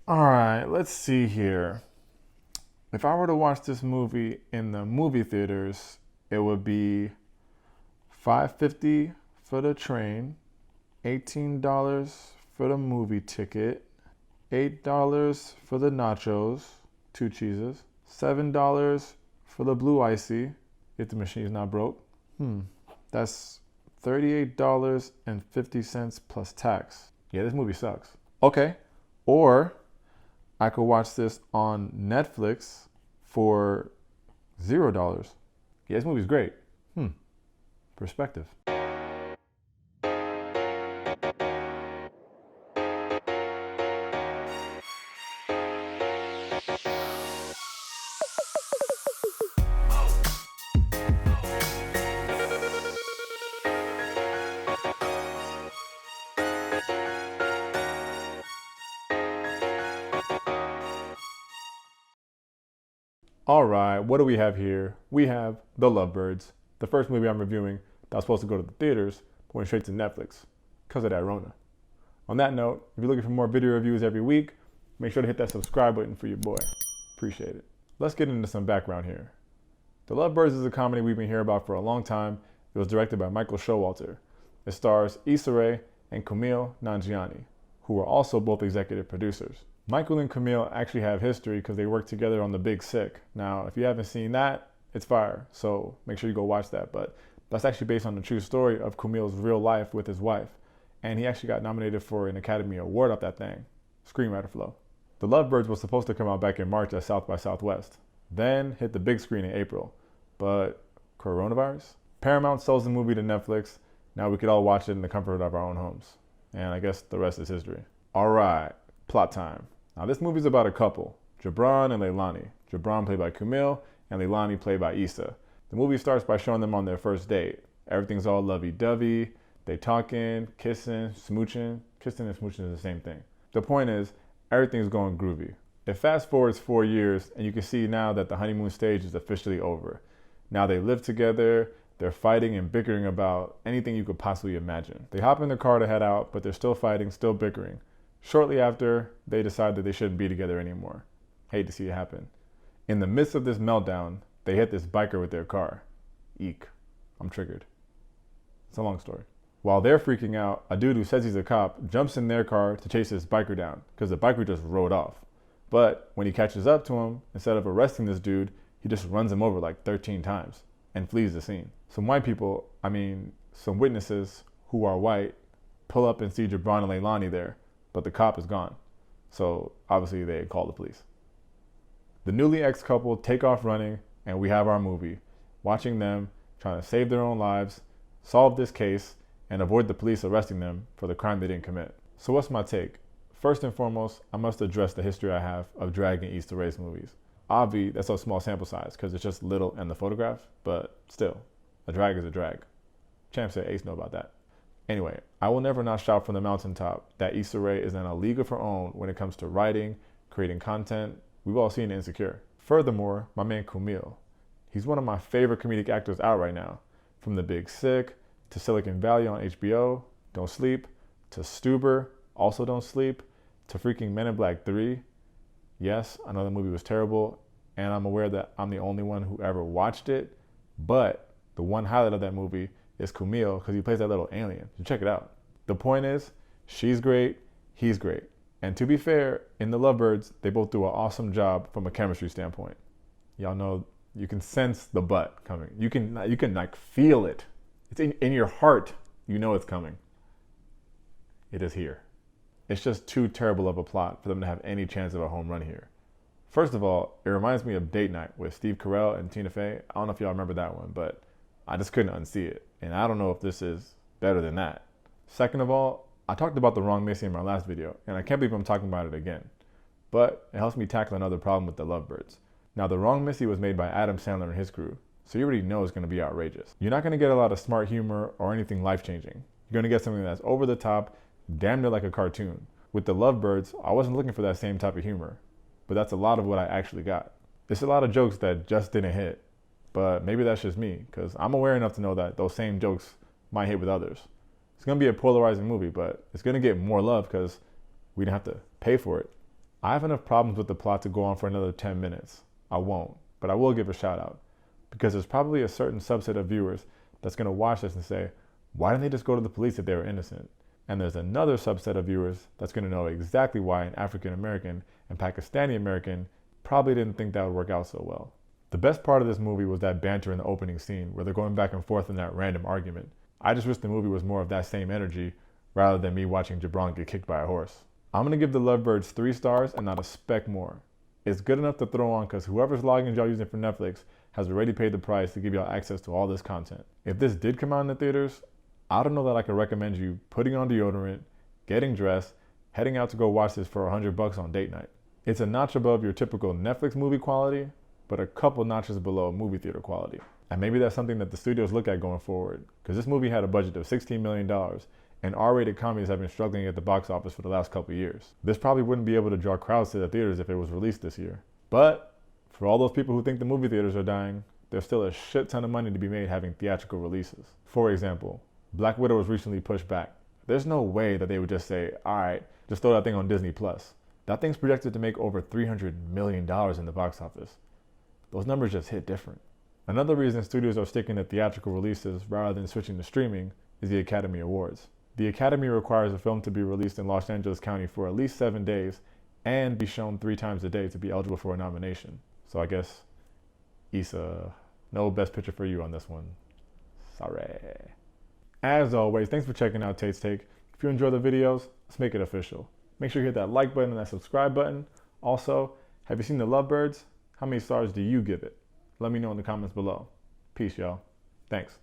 All right, let's see here. If I were to watch this movie in the movie theaters, it would be $5.50 for the train, $18 for the movie ticket, $8 for the nachos, two cheeses, $7 for the blue icy if the machine's not broke. That's $38.50 plus tax. Yeah, this movie sucks. Okay. Or I could watch this on Netflix for $0. Yeah, this movie's great. Perspective. All right, what do we have here? We have The Lovebirds, the first movie I'm reviewing that was supposed to go to the theaters, but went straight to Netflix because of that Rona. On that note, if you're looking for more video reviews every week, make sure to hit that subscribe button for your boy. Appreciate it. Let's get into some background here. The Lovebirds is a comedy we've been hearing about for a long time. It was directed by Michael Showalter. It stars Issa and Kumail Nanjiani, who are also both executive producers. Michael and Kumail actually have history because they worked together on The Big Sick. Now, if you haven't seen that, it's fire, so make sure you go watch that. But that's actually based on the true story of Kumail's real life with his wife. And he actually got nominated for an Academy Award off that thing. Screenwriter flow. The Lovebirds was supposed to come out back in March at South by Southwest, then hit the big screen in April. But coronavirus? Paramount sells the movie to Netflix. Now we could all watch it in the comfort of our own homes. And I guess the rest is history. All right, plot time. Now this movie is about a couple, Jabran and Leilani. Jabran played by Kumail and Leilani played by Issa. The movie starts by showing them on their first date. Everything's all lovey-dovey. They talking, kissing, smooching. Kissing and smooching is the same thing. The point is, everything's going groovy. It fast forwards 4 years and you can see now that the honeymoon stage is officially over. Now they live together, they're fighting and bickering about anything you could possibly imagine. They hop in the car to head out, but they're still fighting, still bickering. Shortly after, they decide that they shouldn't be together anymore. Hate to see it happen. In the midst of this meltdown, they hit this biker with their car. Eek. I'm triggered. It's a long story. While they're freaking out, a dude who says he's a cop jumps in their car to chase this biker down because the biker just rode off. But when he catches up to him, instead of arresting this dude, he just runs him over like 13 times and flees the scene. Some witnesses who are white pull up and see Jabran and Leilani there, but the cop is gone. So obviously they call the police. The newly ex-couple take off running and we have our movie, watching them trying to save their own lives, solve this case, and avoid the police arresting them for the crime they didn't commit. So what's my take? First and foremost, I must address the history I have of dragging Issa Rae's movies. Obvi, that's a small sample size because it's just little in the photograph, but still, a drag is a drag. Champ said Ace know about that. Anyway, I will never not shout from the mountaintop that Issa Rae is in a league of her own when it comes to writing, creating content. We've all seen Insecure. Furthermore, my man Kumail. He's one of my favorite comedic actors out right now. From The Big Sick, to Silicon Valley on HBO, Don't Sleep, to Stuber, also Don't Sleep, to freaking Men in Black 3. Yes, I know the movie was terrible, and I'm aware that I'm the only one who ever watched it, but the one highlight of that movie is Kumail because he plays that little alien. So check it out. The point is, she's great, he's great. And to be fair, in The Lovebirds, they both do an awesome job from a chemistry standpoint. Y'all know you can sense the butt coming. You can like feel it. It's in your heart. You know it's coming. It is here. It's just too terrible of a plot for them to have any chance of a home run here. First of all, it reminds me of Date Night with Steve Carell and Tina Fey. I don't know if y'all remember that one, but I just couldn't unsee it. And I don't know if this is better than that. Second of all, I talked about The Wrong Missy in my last video, and I can't believe I'm talking about it again. But it helps me tackle another problem with The Lovebirds. Now, The Wrong Missy was made by Adam Sandler and his crew, so you already know it's going to be outrageous. You're not going to get a lot of smart humor or anything life-changing. You're going to get something that's over the top, damn near like a cartoon. With The Lovebirds, I wasn't looking for that same type of humor, but that's a lot of what I actually got. It's a lot of jokes that just didn't hit, but maybe that's just me, because I'm aware enough to know that those same jokes might hit with others. It's going to be a polarizing movie, but it's going to get more love because we didn't have to pay for it. I have enough problems with the plot to go on for another 10 minutes. I won't, but I will give a shout out, because there's probably a certain subset of viewers that's going to watch this and say, why didn't they just go to the police if they were innocent? And there's another subset of viewers that's going to know exactly why an African American and Pakistani American probably didn't think that would work out so well. The best part of this movie was that banter in the opening scene where they're going back and forth in that random argument. I just wish the movie was more of that same energy rather than me watching Gibran get kicked by a horse. I'm going to give the Lovebirds 3 stars and not a speck more. It's good enough to throw on because whoever's logins y'all using for Netflix has already paid the price to give y'all access to all this content. If this did come out in the theaters, I don't know that I could recommend you putting on deodorant, getting dressed, heading out to go watch this for $100 on date night. It's a notch above your typical Netflix movie quality, but a couple notches below movie theater quality. And maybe that's something that the studios look at going forward, because this movie had a budget of $16 million, and R-rated comedies have been struggling at the box office for the last couple years. This probably wouldn't be able to draw crowds to the theaters if it was released this year. But for all those people who think the movie theaters are dying, there's still a shit ton of money to be made having theatrical releases. For example, Black Widow was recently pushed back. There's no way that they would just say, all right, just throw that thing on Disney+. That thing's projected to make over $300 million in the box office. Those numbers just hit different. Another reason studios are sticking to theatrical releases rather than switching to streaming is the Academy Awards. The Academy requires a film to be released in Los Angeles County for at least 7 days and be shown 3 times a day to be eligible for a nomination. So I guess, Issa, no best picture for you on this one. Sorry. As always, thanks for checking out Tait's Take. If you enjoy the videos, let's make it official. Make sure you hit that like button and that subscribe button. Also, have you seen The Lovebirds? How many stars do you give it? Let me know in the comments below. Peace, y'all. Thanks.